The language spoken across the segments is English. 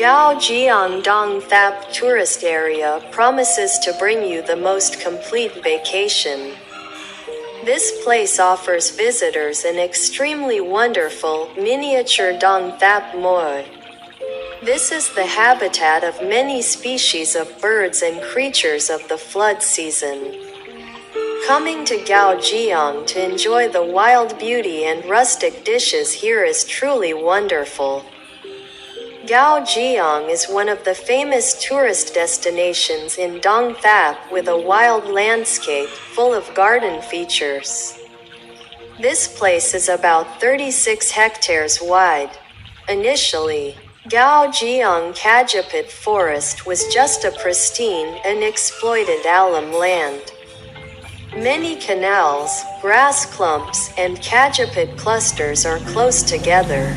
Gaojiang Dong Thap tourist area promises to bring you the most complete vacation. This place offers visitors an extremely wonderful miniature Dong Thap Moi. This is the habitat of many species of birds and creatures of the flood season. Coming to Gaojiang to enjoy the wild beauty and rustic dishes here is truly wonderful. Gaojiang is one of the famous tourist destinations in Dong Thap with a wild landscape full of garden features. This place is about 36 hectares wide. Initially, Gaojiang Kajapit Forest was just a pristine, unexploited alum land. Many canals, grass clumps, and Kajapit clusters are close together.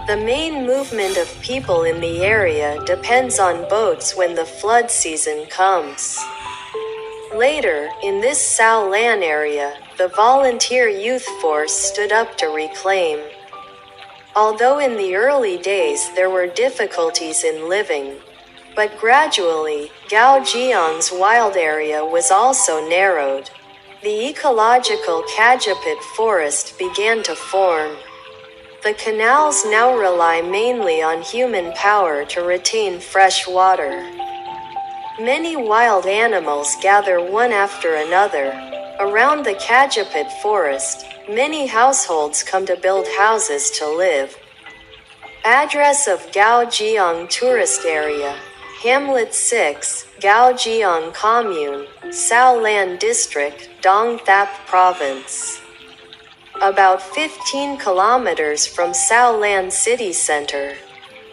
The main movement of people in the area depends on boats when the flood season comes. Later, in this Sao Lan area, the volunteer youth force stood up to reclaim. Although in the early days there were difficulties in living, but gradually, Gaojiang's wild area was also narrowed. The ecological Kajapit forest began to form. The canals now rely mainly on human power to retain fresh water. Many wild animals gather one after another. Around the Kajapit forest, many households come to build houses to live. Address of Gaojiang Tourist Area, Hamlet 6, Gaojiang Commune, Sao Lan District, Dong Thap Province. About 15 kilometers from Sao Lan City Center.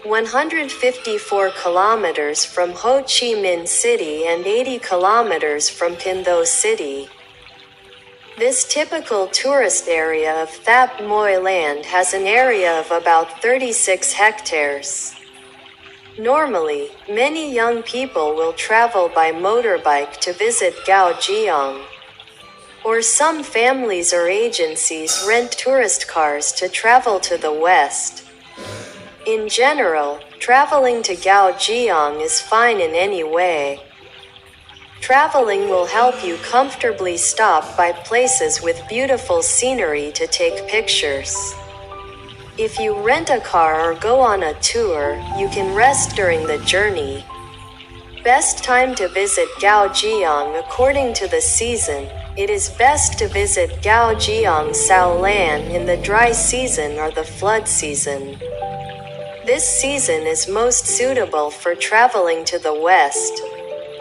154 kilometers from Ho Chi Minh City and 80 kilometers from Pindho City. This typical tourist area of Thap Moi land has an area of about 36 hectares. Normally, many young people will travel by motorbike to visit Gaojiang. Or some families or agencies rent tourist cars to travel to the west. In general, traveling to Gaojiang is fine in any way. Traveling will help you comfortably stop by places with beautiful scenery to take pictures. If you rent a car or go on a tour, you can rest during the journey. Best time to visit Gaojiang according to the season. It is best to visit Gaojiang Sao Lan in the dry season or the flood season. This season is most suitable for traveling to the west.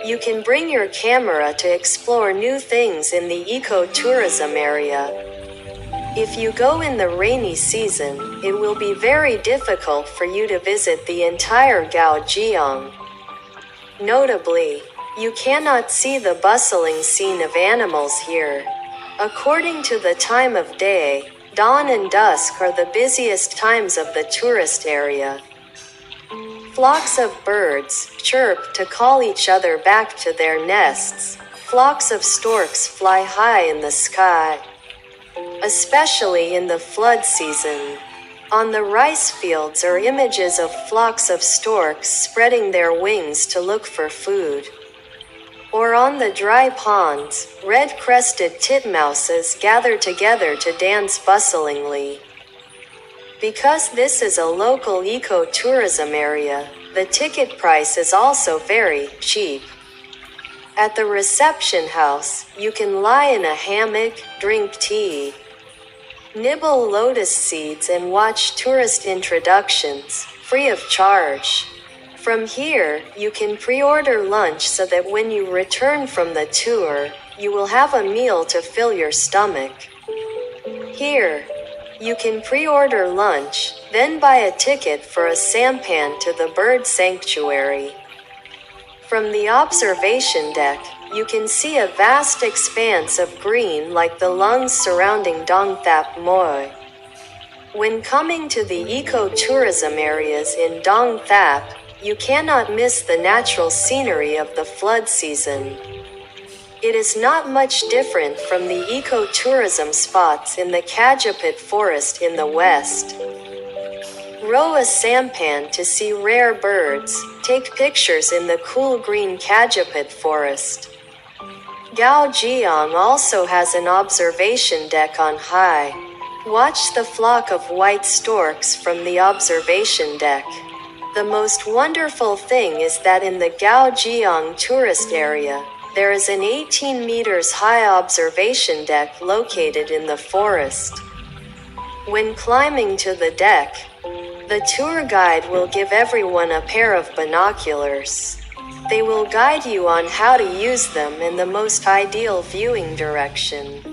You can bring your camera to explore new things in the ecotourism area. If you go in the rainy season, it will be very difficult for you to visit the entire Gaojiang. Notably, you cannot see the bustling scene of animals here. According to the time of day, dawn and dusk are the busiest times of the tourist area. Flocks of birds chirp to call each other back to their nests. Flocks of storks fly high in the sky. Especially in the flood season. On the rice fields are images of flocks of storks spreading their wings to look for food. Or on the dry ponds, red-crested titmouses gather together to dance bustlingly. Because this is a local ecotourism area, the ticket price is also very cheap. At the reception house, you can lie in a hammock, drink tea, nibble lotus seeds and watch tourist introductions, free of charge. From here, you can pre-order lunch so that when you return from the tour, you will have a meal to fill your stomach. Here, you can pre-order lunch, then buy a ticket for a sampan to the bird sanctuary. From the observation deck, you can see a vast expanse of green like the lungs surrounding Dong Thap Moi. When coming to the ecotourism areas in Dong Thap, you cannot miss the natural scenery of the flood season. It is not much different from the ecotourism spots in the Kajapit forest in the west. row a sampan to see rare birds, take pictures in the cool green Kajapit forest. Gaojiang also has an observation deck on high. Watch the flock of white storks from the observation deck. The most wonderful thing is that in the Gaojiang tourist area, there is an 18 meters high observation deck located in the forest. When climbing to the deck, the tour guide will give everyone a pair of binoculars. They will guide you on how to use them and the most ideal viewing direction.